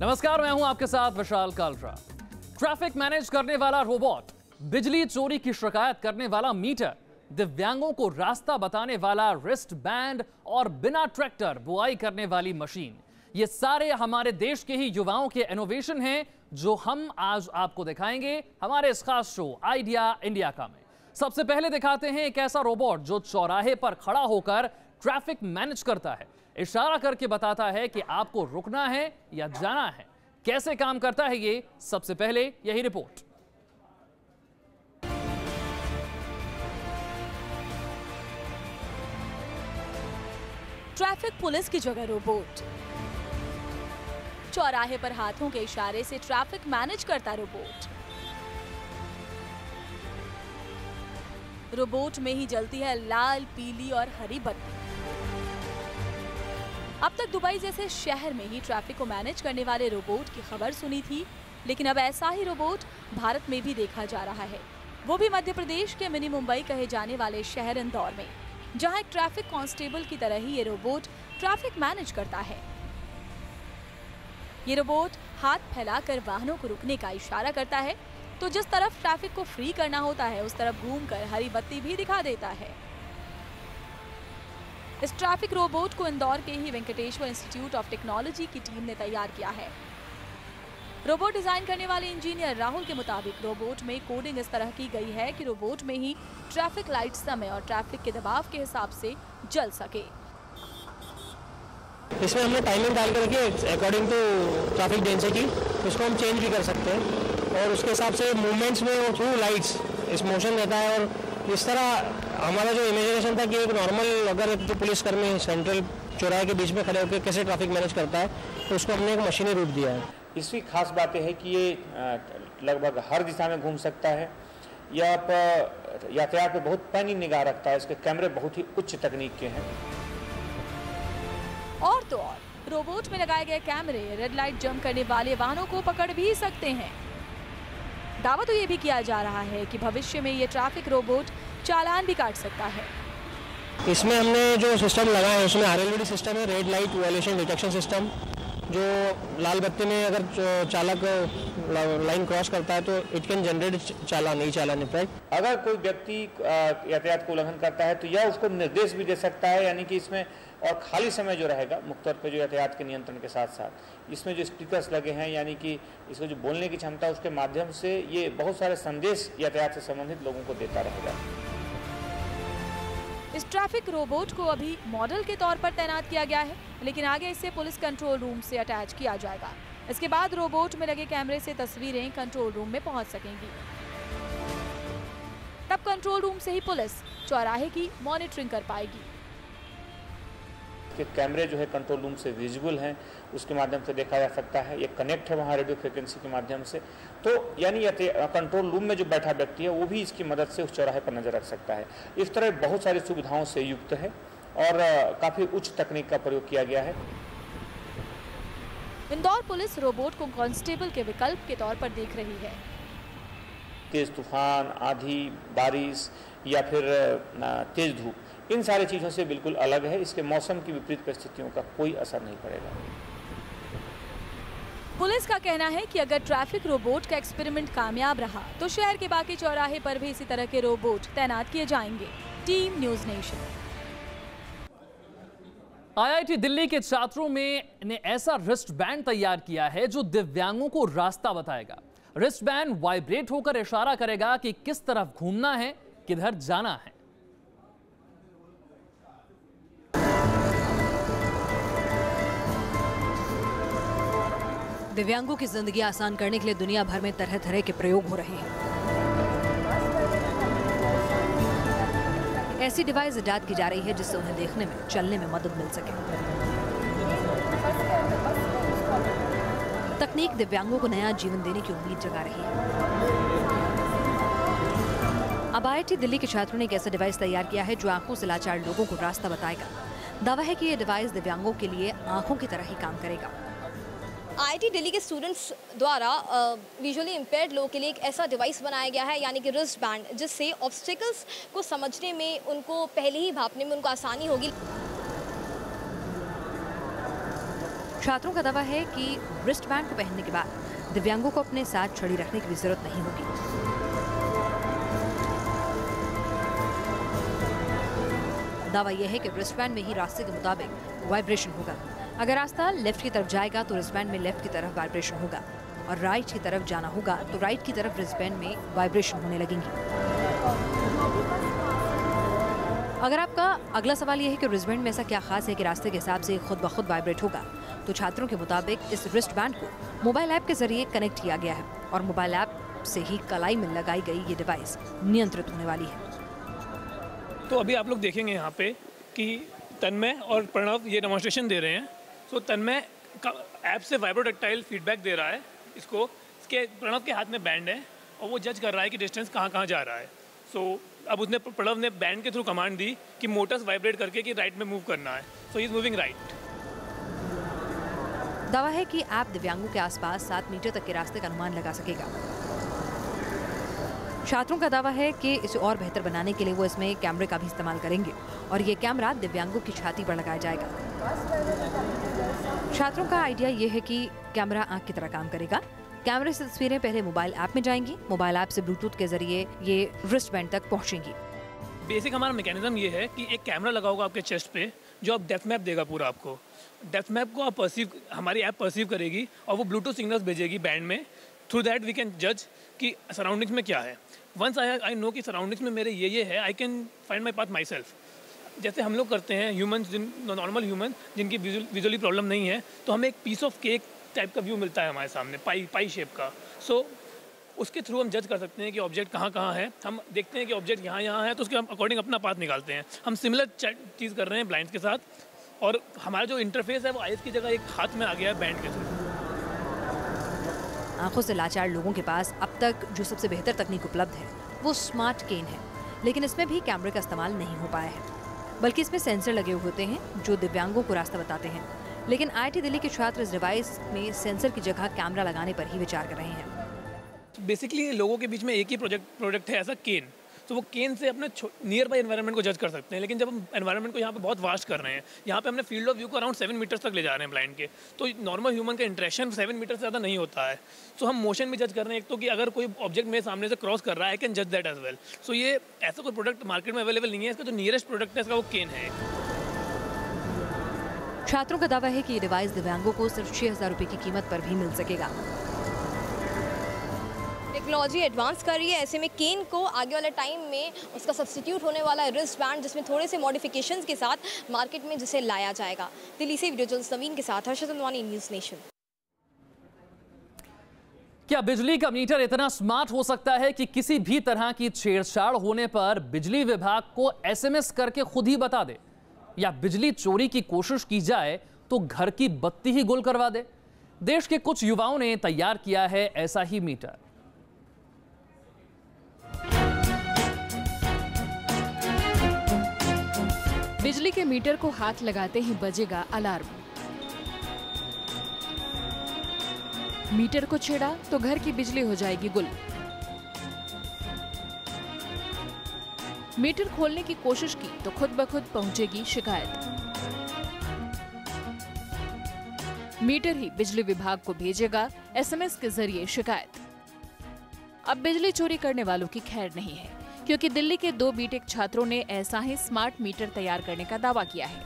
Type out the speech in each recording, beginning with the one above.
नमस्कार, मैं हूं आपके साथ विशाल कालरा। ट्रैफिक मैनेज करने वाला रोबोट, बिजली चोरी की शिकायत करने वाला मीटर, दिव्यांगों को रास्ता बताने वाला रिस्ट बैंड और बिना ट्रैक्टर बुआई करने वाली मशीन, ये सारे हमारे देश के ही युवाओं के इनोवेशन हैं जो हम आज आपको दिखाएंगे हमारे इस खास शो आइडिया इंडिया का में। सबसे पहले दिखाते हैं एक ऐसा रोबोट जो चौराहे पर खड़ा होकर ट्रैफिक मैनेज करता है, इशारा करके बताता है कि आपको रुकना है या जाना है। कैसे काम करता है ये, सबसे पहले यही रिपोर्ट। ट्रैफिक पुलिस की जगह रोबोट, चौराहे पर हाथों के इशारे से ट्रैफिक मैनेज करता रोबोट। रोबोट में ही जलती है लाल, पीली और हरी बत्ती। अब तक दुबई जैसे शहर में ही ट्रैफिक को मैनेज करने वाले रोबोट की खबर सुनी थी, लेकिन अब ऐसा ही रोबोट भारत में भी देखा जा रहा है, वो भी मध्य प्रदेश के मिनी मुंबई कहे जाने वाले शहर इंदौर में, जहां एक ट्रैफिक कांस्टेबल की तरह ही ये रोबोट ट्रैफिक मैनेज करता है। ये रोबोट हाथ फैलाकर वाहनों को रुकने का इशारा करता है, तो जिस तरफ ट्रैफिक को फ्री करना होता है उस तरफ घूमकर हरी बत्ती भी दिखा देता है। इस ट्रैफिक रोबोट को इंदौर के ही वेंकटेश्वर इंस्टीट्यूट ऑफ टेक्नोलॉजी की टीम ने तैयार किया है। रोबोट डिजाइन करने वाले इंजीनियर राहुल के मुताबिक रोबोट में कोडिंग इस तरह की गई है कि रोबोट में ही ट्रैफिक लाइट समय और ट्रैफिक के दबाव के हिसाब से जल सके। इसमें हमने टाइमिंग डाल कर रखी है अकॉर्डिंग टू ट्रैफिक डेंसिटी, उसको हम चेंज भी कर सकते हैं और उसके हिसाब से मूवमेंट्स में थ्रू लाइट्स इस मोशन रहता है। और इस तरह हमारा जो इमेजिनेशन था कि एक नॉर्मल अगर जो पुलिसकर्मी सेंट्रल चौराहे के बीच में खड़े होकर कैसे ट्रैफिक मैनेज करता है, तो उसको हमने एक मशीनी रूप दिया है। इसकी खास बात है कि ये लगभग हर दिशा में घूम सकता है। यह यातायात पे बहुत पैनी निगाह रखता है। इसके कैमरे बहुत ही उच्च तकनीक के हैं। और तो और रोबोट में लगाए गए कैमरे रेड लाइट जंप करने वाले वाहनों को पकड़ भी सकते हैं। दावा तो ये भी किया जा रहा है कि भविष्य में ये ट्रैफिक रोबोट चालान भी काट सकता है। इसमें हमने जो सिस्टम लगाया है उसमें RLD सिस्टम है, red light violation detection system, जो लाल बत्ती में अगर चालक लाइन क्रॉस करता है तो it can generate challan, E challan effect. अगर कोई व्यक्ति यातायात को उल्लंघन करता है तो यह उसको निर्देश भी दे सकता है, यानी कि इसमें और खाली समय जो रहेगा मुख्य तौर पर जो यातायात के नियंत्रण के साथ साथ इसमें जो स्पीकर्स लगे हैं, यानी कि इसको जो बोलने की क्षमता है उसके माध्यम से ये बहुत सारे संदेश यातायात से संबंधित लोगों को देता रहेगा। इस ट्रैफिक रोबोट को अभी मॉडल के तौर पर तैनात किया गया है, लेकिन आगे इसे पुलिस कंट्रोल रूम से अटैच किया जाएगा। इसके बाद रोबोट में लगे कैमरे से तस्वीरें कंट्रोल रूम में पहुंच सकेंगी। तब कंट्रोल रूम से ही पुलिस चौराहे की मॉनिटरिंग कर पाएगी। कि कैमरे जो है कंट्रोल रूम से विजिबल हैं, उसके माध्यम से देखा जा सकता है। ये कनेक्ट है वहाँ रेडियो फ्रिक्वेंसी के माध्यम से, तो यानी कंट्रोल रूम में जो बैठा व्यक्ति है वो भी इसकी मदद से उस चौराहे पर नजर रख सकता है। इस तरह बहुत सारी सुविधाओं से युक्त है और काफ़ी उच्च तकनीक का प्रयोग किया गया है। इंदौर पुलिस रोबोट को कांस्टेबल के विकल्प के तौर पर देख रही है। तेज तूफान, आंधी, बारिश या फिर तेज धूप, इन सारी चीज़ों से बिल्कुल अलग है। इसके मौसम की विपरीत परिस्थितियों का कोई असर नहीं पड़ेगा। पुलिस का कहना है कि अगर ट्रैफिक रोबोट का एक्सपेरिमेंट कामयाब रहा तो शहर के बाकी चौराहे पर भी इसी तरह के रोबोट तैनात किए जाएंगे। Team news nation. IIT Delhi के छात्रों ने ऐसा रिस्ट बैंड तैयार किया है जो दिव्यांगों को रास्ता बताएगा। रिस्ट बैंड वाइब्रेट होकर इशारा करेगा कि किस तरफ घूमना है, किधर जाना है। दिव्यांगों की जिंदगी आसान करने के लिए दुनिया भर में तरह तरह के प्रयोग हो रहे हैं। ऐसी डिवाइस इजाद की जा रही है जिससे उन्हें देखने में, चलने में मदद मिल सके। तकनीक दिव्यांगों को नया जीवन देने की उम्मीद जगा रही है। अब IIT दिल्ली के छात्रों ने एक ऐसा डिवाइस तैयार किया है जो आंखों से लाचार लोगों को रास्ता बताएगा। दावा है कि यह डिवाइस दिव्यांगों के लिए आंखों की तरह ही काम करेगा। IIT दिल्ली के स्टूडेंट्स द्वारा विजुअली इम्पेयर्ड लोगों के लिए एक ऐसा डिवाइस बनाया गया है, यानी कि रिस्ट बैंड, जिससे ऑब्स्टिकल्स को समझने में, उनको पहले ही भांपने में उनको आसानी होगी। छात्रों का दावा है कि रिस्ट बैंड को पहनने के बाद दिव्यांगों को अपने साथ छड़ी रखने की भी जरूरत नहीं होगी। दावा यह है कि रिस्ट बैंड में ही रास्ते के मुताबिक वाइब्रेशन होगा। अगर रास्ता लेफ्ट की तरफ जाएगा तो रिस्ट बैंड में लेफ्ट की तरफ वाइब्रेशन होगा, और राइट की तरफ जाना होगा तो राइट की तरफ रिस्ट बैंड में वाइब्रेशन होने लगेंगी। अगर आपका अगला सवाल यह है कि रिस्ट बैंड में ऐसा क्या खास है कि रास्ते के हिसाब से खुद ब खुद वाइब्रेट होगा, तो छात्रों के मुताबिक इस रिस्ट बैंड को मोबाइल ऐप के जरिए कनेक्ट किया गया है और मोबाइल ऐप से ही कलाई में लगाई गई ये डिवाइस नियंत्रित होने वाली है। तो अभी आप लोग देखेंगे यहाँ पे कि तन्मय और प्रणव ये डेमोन्स्ट्रेशन दे रहे हैं। तो तन्मय का ऐप से वाइब्रोटैक्टाइल फीडबैक दे रहा है इसको। इसके प्रणव के हाथ में बैंड है और वो जज कर रहा है कि डिस्टेंस कहाँ कहाँ जा रहा है। सो अब उसने प्रणव ने बैंड के थ्रू कमांड दी कि मोटर्स वाइब्रेट करके कि राइट में मूव करना है। सो ही इज मूविंग राइट। दावा है कि ऐप दिव्यांगों के आसपास 7 मीटर तक के रास्ते का अनुमान लगा सकेगा। छात्रों का दावा है कि इसे और बेहतर बनाने के लिए वो इसमें कैमरे का भी इस्तेमाल करेंगे और ये कैमरा दिव्यांगों की छाती पर लगाया जाएगा। छात्रों का आइडिया ये है कि कैमरा आंख की तरह काम करेगा। कैमरे से तस्वीरें पहले मोबाइल ऐप में जाएंगी, मोबाइल ऐप से ब्लूटूथ के जरिए ये रिस्ट बैंड तक पहुंचेंगी। बेसिक हमारा मैकेनिज्म ये है कि एक कैमरा लगा होगा आपके चेस्ट पे जो आप डेप्थ मैप देगा पूरा आपको। डेप्थ मैप को आप हमारी ऐप परसीव करेगी और वो ब्लूटूथ सिग्नल्स भेजेगी बैंड में। थ्रू दैट वी कैन जज कि सराउंडिंग्स में क्या है। वंस आई नो कि सराउंडिंग्स में मेरे ये है, I can find my path my self. जैसे हम लोग करते हैं ह्यूमन, नॉर्मल ह्यूमन जिनकी विजुअली प्रॉब्लम नहीं है, तो हमें एक पीस ऑफ केक टाइप का व्यू मिलता है हमारे सामने, पाई शेप का। सो उसके थ्रू हम जज कर सकते हैं कि ऑब्जेक्ट कहाँ कहाँ है। हम देखते हैं कि ऑब्जेक्ट यहाँ है तो उसके अकॉर्डिंग अपना पाथ निकालते हैं। हम सिमिलर चीज़ कर रहे हैं ब्लाइंड्स के साथ, और हमारा जो इंटरफेस है वो आइज़ की जगह एक हाथ में आ गया है बैंड के थ्रू। आंखों से लाचार लोगों के पास अब तक जो सबसे बेहतर तकनीक उपलब्ध है वो स्मार्ट केन है, लेकिन इसमें भी कैमरे का इस्तेमाल नहीं हो पाया है, बल्कि इसमें सेंसर लगे हुए होते हैं जो दिव्यांगों को रास्ता बताते हैं। लेकिन IIT दिल्ली के छात्र इस डिवाइस में सेंसर की जगह कैमरा लगाने पर ही विचार कर रहे हैं। बेसिकली लोगों के बीच में एक ही प्रोडक्ट है ऐसा, केन। तो वो केन से अपने नियर बाई एनवायरनमेंट को जज कर सकते हैं। लेकिन जब हम एनवायरनमेंट को यहाँ पे बहुत वास्ट कर रहे हैं, यहाँ पे हमने फील्ड ऑफ व्यू को अराउंड 7 मीटर्स तक ले जा रहे हैं ब्लाइंड के, तो नॉर्मल ह्यूमन का इंटरेक्शन 7 मीटर से ज़्यादा नहीं होता है। सो हम मोशन में जज कर रहे हैं। एक तो कि अगर कोई ऑब्जेक्ट मेरे सामने से क्रॉस कर रहा है, आई कैन जज दैट एज वेल। सो ये ऐसा कोई प्रोडक्ट मार्केट में अवेलेबल नहीं है। इसका जो नियरेस्ट प्रोडक्ट है इसका वो केन है। छात्रों का दावा है कि ये डिवाइस दिव्यांगों को सिर्फ 6,000 रुपये की कीमत पर भी मिल सकेगा। टेक्नोलॉजी एडवांस कर रही है, ऐसे में केन को आगे वाले टाइम में उसका सब्स्टिट्यूट होने वाला है रिस्ट बैंड, जिसमें थोड़े से मॉडिफिकेशंस के साथ मार्केट में जिसे लाया जाएगा। दिल्ली से वीडियो जर्नलिस्ट नवीन के साथ हर्षद अंदवानी, न्यूज़ नेशन। क्या बिजली का मीटर इतना स्मार्ट हो सकता है कि किसी भी तरह की छेड़छाड़ होने पर बिजली विभाग को SMS करके खुद ही बता दे, या बिजली चोरी की कोशिश की जाए तो घर की बत्ती ही गुल करवा दे? देश के कुछ युवाओं ने तैयार किया है ऐसा ही मीटर। बिजली के मीटर को हाथ लगाते ही बजेगा अलार्म। मीटर को छेड़ा तो घर की बिजली हो जाएगी गुल। मीटर खोलने की कोशिश की तो खुद ब खुद पहुंचेगी शिकायत। मीटर ही बिजली विभाग को भेजेगा SMS के जरिए शिकायत। अब बिजली चोरी करने वालों की खैर नहीं है, क्योंकि दिल्ली के 2 बीटेक छात्रों ने ऐसा ही स्मार्ट मीटर तैयार करने का दावा किया है।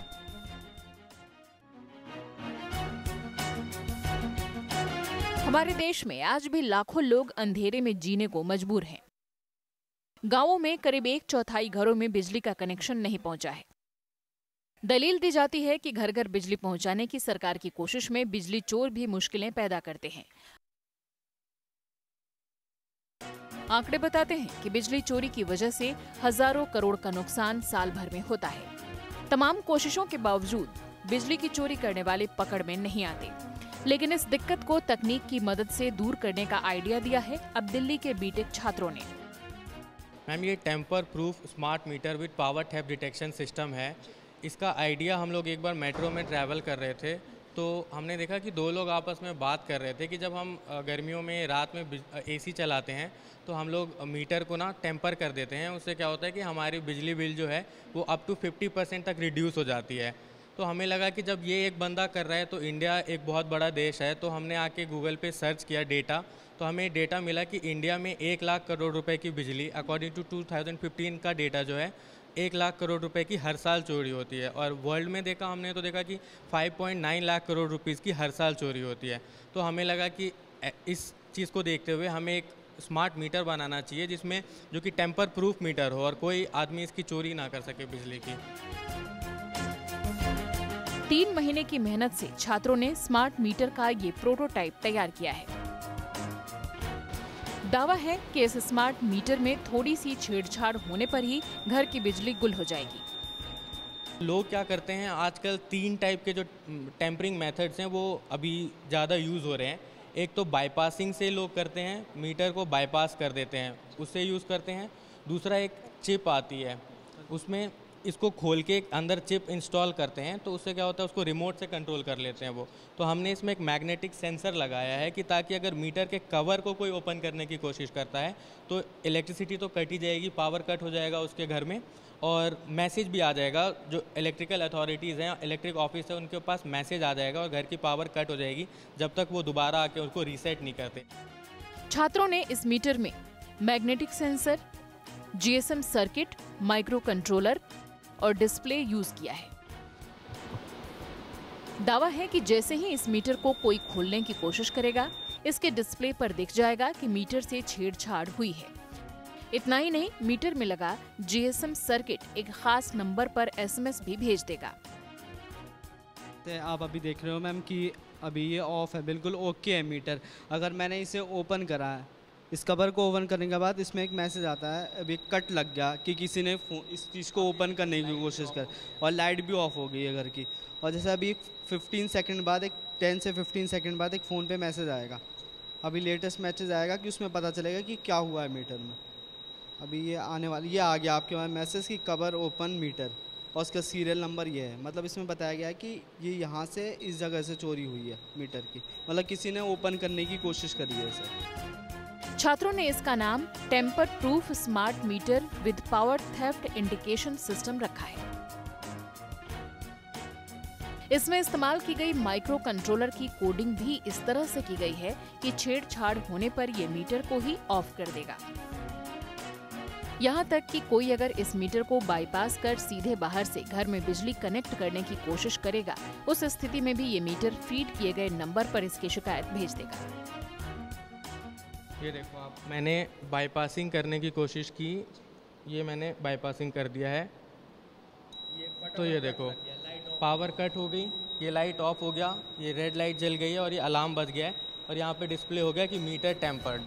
हमारे देश में आज भी लाखों लोग अंधेरे में जीने को मजबूर हैं। गांवों में करीब 1/4 घरों में बिजली का कनेक्शन नहीं पहुंचा है। दलील दी जाती है कि घर घर बिजली पहुंचाने की सरकार की कोशिश में बिजली चोर भी मुश्किलें पैदा करते हैं। आंकड़े बताते हैं कि बिजली चोरी की वजह से हजारों करोड़ का नुकसान साल भर में होता है। तमाम कोशिशों के बावजूद बिजली की चोरी करने वाले पकड़ में नहीं आते, लेकिन इस दिक्कत को तकनीक की मदद से दूर करने का आइडिया दिया है अब दिल्ली के बीटेक छात्रों ने। मैम, ये tamper proof smart meter with power theft detection system है। इसका आइडिया हम लोग एक बार मेट्रो में ट्रैवल कर रहे थे, तो हमने देखा कि 2 लोग आपस में बात कर रहे थे कि जब हम गर्मियों में रात में AC चलाते हैं तो हम लोग मीटर को ना टेम्पर कर देते हैं। उससे क्या होता है कि हमारी बिजली बिल जो है वो अप टू 50% तक रिड्यूस हो जाती है। तो हमें लगा कि जब ये एक बंदा कर रहा है तो इंडिया एक बहुत बड़ा देश है, तो हमने आके गूगल पे सर्च किया डेटा, तो हमें डेटा मिला कि इंडिया में 1 लाख करोड़ रुपए की बिजली अकॉर्डिंग टू 2015 का डेटा जो है 1 लाख करोड़ रुपए की हर साल चोरी होती है। और वर्ल्ड में देखा हमने तो देखा कि 5.9 लाख करोड़ रुपीज़ की हर साल चोरी होती है। तो हमें लगा कि इस चीज़ को देखते हुए हमें एक स्मार्ट मीटर बनाना चाहिए जिसमें जो कि टेम्पर प्रूफ मीटर हो और कोई आदमी इसकी चोरी ना कर सके बिजली की। 3 महीने की मेहनत से छात्रों ने स्मार्ट मीटर का ये प्रोटोटाइप तैयार किया है। दावा है कि इस स्मार्ट मीटर में थोड़ी सी छेड़छाड़ होने पर ही घर की बिजली गुल हो जाएगी। लोग क्या करते हैं आजकल 3 टाइप के जो टेम्परिंग मेथड्स हैं वो अभी ज़्यादा यूज़ हो रहे हैं। एक तो बाईपासिंग से लोग करते हैं, मीटर को बाईपास कर देते हैं, उससे यूज़ करते हैं। दूसरा एक चिप आती है, उसमें इसको खोल के अंदर चिप इंस्टॉल करते हैं, तो उससे क्या होता है उसको रिमोट से कंट्रोल कर लेते हैं वो। तो हमने इसमें एक मैग्नेटिक सेंसर लगाया है कि ताकि अगर मीटर के कवर को कोई ओपन करने की कोशिश करता है तो इलेक्ट्रिसिटी तो कट ही जाएगी, पावर कट हो जाएगा उसके घर में, और मैसेज भी आ जाएगा। जो इलेक्ट्रिकल अथॉरिटीज़ हैं, इलेक्ट्रिक ऑफिस है, उनके पास मैसेज आ जाएगा और घर की पावर कट हो जाएगी जब तक वो दोबारा आके उसको रीसेट नहीं करते। छात्रों ने इस मीटर में magnetic sensor, GSM circuit, micro controller और डिस्प्ले यूज किया है। दावा है कि जैसे ही इस मीटर को कोई खोलने की कोशिश करेगा, इसके डिस्प्ले पर दिख जाएगा कि मीटर से छेड़छाड़ हुई है। इतना ही नहीं, मीटर में लगा जीएसएम सर्किट एक खास नंबर पर एसएमएस भी भेज देगा। आप अभी देख रहे हो मैम कि अभी ये ऑफ है, बिल्कुल ओके है मीटर। अगर मैंने इसे ओपन करा है, इस कवर को ओपन करने के बाद इसमें एक मैसेज आता है अभी कट लग गया कि किसी ने इस चीज़ को ओपन करने की कोशिश कर, और लाइट भी ऑफ हो गई है घर की। और जैसे अभी 15 सेकंड बाद, एक 10 से 15 सेकंड बाद एक फ़ोन पे मैसेज आएगा। अभी लेटेस्ट मैसेज आएगा कि उसमें पता चलेगा कि क्या हुआ है मीटर में। अभी ये आने वाली, ये आ गया आपके पास मैसेज की कवर ओपन मीटर, और उसका सीरियल नंबर ये है। मतलब इसमें बताया गया है कि ये यहाँ से इस जगह से चोरी हुई है मीटर की, मतलब किसी ने ओपन करने की कोशिश करी है इसे। छात्रों ने इसका नाम tamper proof smart meter with power theft indication system रखा है। इसमें इस्तेमाल की गई माइक्रो कंट्रोलर की कोडिंग भी इस तरह से की गई है कि छेड़छाड़ होने पर ये मीटर को ही ऑफ कर देगा। यहाँ तक कि कोई अगर इस मीटर को बाईपास कर सीधे बाहर से घर में बिजली कनेक्ट करने की कोशिश करेगा, उस स्थिति में भी ये मीटर फीड किए गए नंबर पर इसकी शिकायत भेज देगा। ये देखो आप, मैंने बाईपासिंग करने की कोशिश की, ये मैंने बाईपासिंग कर दिया है, तो ये देखो पावर कट हो गई, ये लाइट ऑफ हो गया, ये रेड लाइट जल गई है और ये अलार्म बज गया है, और यहाँ पे डिस्प्ले हो गया कि मीटर टेम्पर्ड।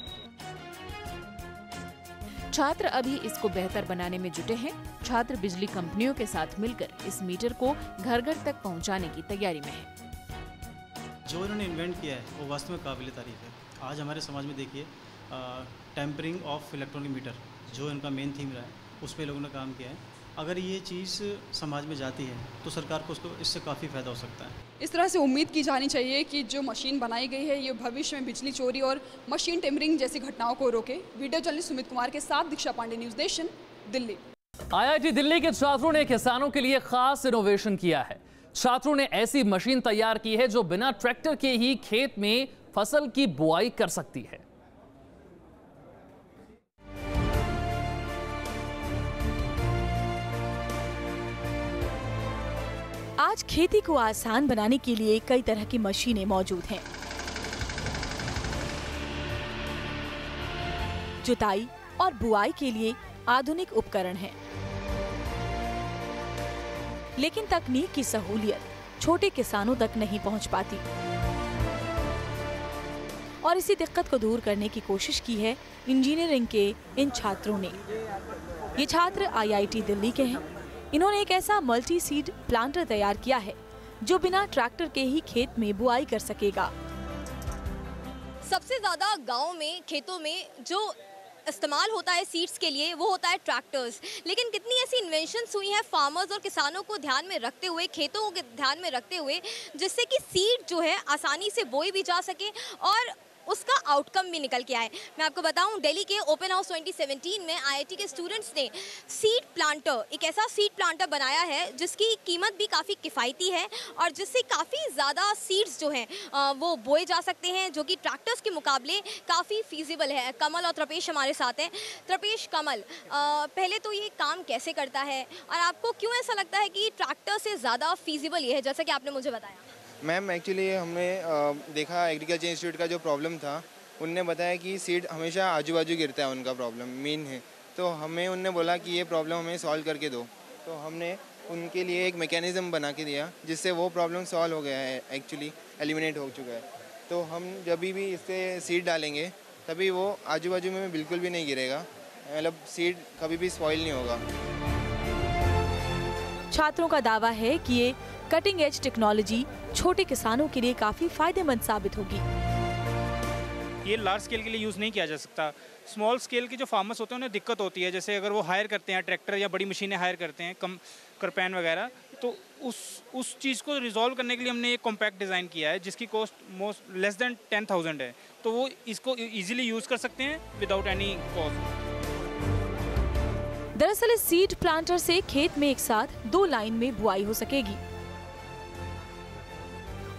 छात्र अभी इसको बेहतर बनाने में जुटे हैं। छात्र बिजली कंपनियों के साथ मिलकर इस मीटर को घर घर तक पहुंचाने की तैयारी में है। जो इन्होंने इन्वेंट किया है वो वास्तव में काबिल तारीफ है। आज हमारे समाज में देखिए टेम्परिंग ऑफ इलेक्ट्रॉनिक मीटर जो इनका मेन थीम रहा है, उस पर लोगों ने काम किया है। अगर ये चीज़ समाज में जाती है तो सरकार को उसको इससे काफ़ी फ़ायदा हो सकता है। इस तरह से उम्मीद की जानी चाहिए कि जो मशीन बनाई गई है ये भविष्य में बिजली चोरी और मशीन टेम्परिंग जैसी घटनाओं को रोके। वीडियो जर्नलिस्ट सुमित कुमार के साथ Diksha Pandey, news nation, Delhi. IIT Delhi के छात्रों ने किसानों के लिए खास इनोवेशन किया है। छात्रों ने ऐसी मशीन तैयार की है जो बिना ट्रैक्टर के ही खेत में फसल की बुआई कर सकती है। आज खेती को आसान बनाने के लिए कई तरह की मशीनें मौजूद हैं। जुताई और बुआई के लिए आधुनिक उपकरण हैं। लेकिन तकनीक की सहूलियत छोटे किसानों तक नहीं पहुंच पाती, और इसी दिक्कत को दूर करने की कोशिश की है इंजीनियरिंग के इन छात्रों ने। ये छात्र IIT दिल्ली के हैं। इन्होंने एक ऐसा मल्टी सीड प्लांटर तैयार किया है जो बिना ट्रैक्टर के ही खेत में बुआई कर सकेगा। सबसे ज़्यादा गाँव में खेतों में जो इस्तेमाल होता है सीड्स के लिए वो होता है ट्रैक्टर्स, लेकिन कितनी ऐसी इन्वेंशंस हुई हैं फार्मर्स और किसानों को ध्यान में रखते हुए, खेतों को ध्यान में रखते हुए, जिससे कि सीड जो है आसानी से बोई भी जा सके और उसका आउटकम भी निकल के आए। मैं आपको बताऊं, दिल्ली के ओपन हाउस 2017 में आईआईटी के स्टूडेंट्स ने सीड प्लांटर, एक ऐसा सीड प्लांटर बनाया है जिसकी कीमत भी काफ़ी किफ़ायती है और जिससे काफ़ी ज़्यादा सीड्स जो हैं वो बोए जा सकते हैं, जो कि ट्रैक्टर्स के मुकाबले काफ़ी फीजिबल है। कमल और तृपेश हमारे साथ हैं। तृपेश, कमल, पहले तो ये काम कैसे करता है और आपको क्यों ऐसा लगता है कि ट्रैक्टर से ज़्यादा फीजिबल ये है, जैसा कि आपने मुझे बताया? मैम एक्चुअली हमने देखा एग्रीकल्चर इंस्टीट्यूट का जो प्रॉब्लम था, उनने बताया कि सीड हमेशा आजू बाजू गिरता है, उनका प्रॉब्लम मेन है। तो हमें उनने बोला कि ये प्रॉब्लम हमें सॉल्व करके दो, तो हमने उनके लिए एक मैकेनिज़्म बना के दिया जिससे वो प्रॉब्लम सॉल्व हो गया है, एक्चुअली एलिमिनेट हो चुका है। तो हम जब भी इससे सीड डालेंगे तभी वो आजू बाजू में बिल्कुल भी नहीं गिरेगा, मतलब सीड कभी भी स्पॉइल नहीं होगा। छात्रों का दावा है कि ये कटिंग एज टेक्नोलॉजी छोटे किसानों के लिए काफी फायदेमंद साबित होगी। ये लार्ज स्केल के लिए यूज़ नहीं किया जा सकता। स्मॉल स्केल के जो फार्मर्स होते हैं उन्हें दिक्कत होती है, जैसे अगर वो हायर करते हैं ट्रैक्टर या बड़ी मशीनें हायर करते हैं, कम करपैन वगैरह, तो उस चीज़ को रिजॉल्व करने के लिए हमने एक कॉम्पैक्ट डिज़ाइन किया है जिसकी कॉस्ट लेस देन 10,000 है, तो वो इसको ईजिली यूज़ कर सकते हैं विदाउट एनी कॉस्ट। दरअसल इस सीड प्लांटर से खेत में एक साथ 2 लाइन में बुआई हो सकेगी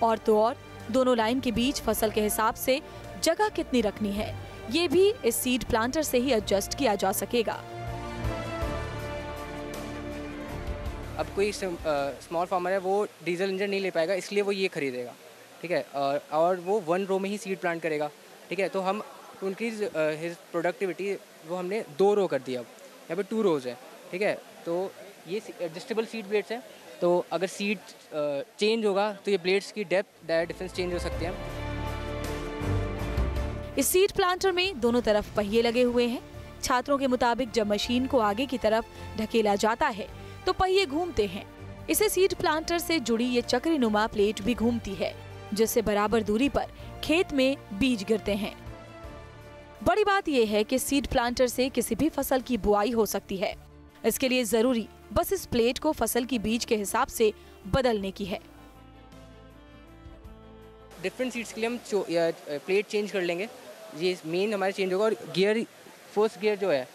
और तो और दोनों लाइन के बीच फसल के हिसाब से जगह कितनी रखनी है ये भी इस सीड प्लांटर से ही एडजस्ट किया जा सकेगा। अब कोई स्मॉल फार्मर है वो डीजल इंजन नहीं ले पाएगा, इसलिए वो ये खरीदेगा, ठीक है, और वो 1 रो में ही सीड प्लांट करेगा, ठीक है। तो हम टू इंक्रीज हिज प्रोडक्टिविटी वो हमने 2 रो कर दिया, यहाँ पे 2 रोज है, ठीक है। तो ये एडजस्टेबल सीड ब्लेड्स हैं, तो अगर सीड चेंज होगा तो ये ब्लेड्स की डेप्थ डिफरेंस चेंज हो सकते हैं। इस सीड प्लांटर में दोनों तरफ पहिए लगे हुए हैं। छात्रों के मुताबिक जब मशीन को आगे की तरफ ढकेला जाता है तो पहिए घूमते हैं। इसे सीड प्लांटर से जुड़ी ये चक्रीनुमा प्लेट भी घूमती है जिससे बराबर दूरी पर खेत में बीज गिरते हैं। बड़ी बात यह है कि सीड प्लांटर से किसी भी फसल की बुआई हो सकती है। इसके लिए जरूरी बस इस प्लेट को फसल की बीज के हिसाब से बदलने की है। डिफरेंट सीड्स के लिए हम प्लेट चेंज कर लेंगे, ये मेन हमारे चेंज होगा। और गियर, फर्स्ट गियर जो है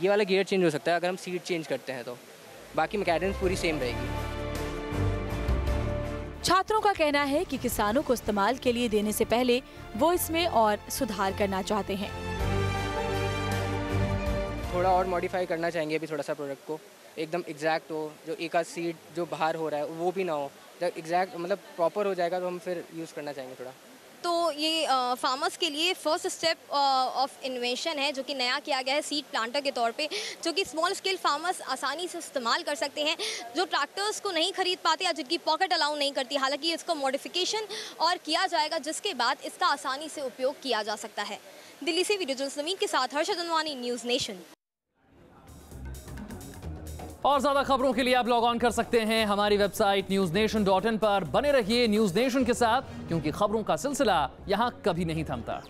ये वाला गियर चेंज हो सकता है अगर हम सीड चेंज करते हैं, तो बाकी मैकेनिज्म पूरी सेम रहेगी। छात्रों का कहना है कि किसानों को इस्तेमाल के लिए देने से पहले वो इसमें और सुधार करना चाहते हैं। थोड़ा और मॉडिफाई करना चाहेंगे अभी थोड़ा सा प्रोडक्ट को, एकदम एग्जैक्ट हो, जो एक आध सीड जो बाहर हो रहा है वो भी ना हो, जब एग्जैक्ट मतलब प्रॉपर हो जाएगा तो हम फिर यूज़ करना चाहेंगे थोड़ा। तो ये फार्मर्स के लिए फर्स्ट स्टेप ऑफ इन्वेंशन है जो कि नया किया गया है सीड प्लांटर के तौर पे, जो कि स्मॉल स्केल फार्मर्स आसानी से इस्तेमाल कर सकते हैं, जो ट्रैक्टर्स को नहीं खरीद पाते या जिनकी पॉकेट अलाउ नहीं करती। हालांकि इसको मॉडिफिकेशन और किया जाएगा जिसके बाद इसका आसानी से उपयोग किया जा सकता है। दिल्ली से वीडियो जर्नलिस्ट नवीन के साथ हर्षद अनवानी, न्यूज़ नेशन। और ज्यादा खबरों के लिए आप लॉग ऑन कर सकते हैं हमारी वेबसाइट newsnation.in पर। बने रहिए न्यूज़ नेशन के साथ, क्योंकि खबरों का सिलसिला यहां कभी नहीं थमता।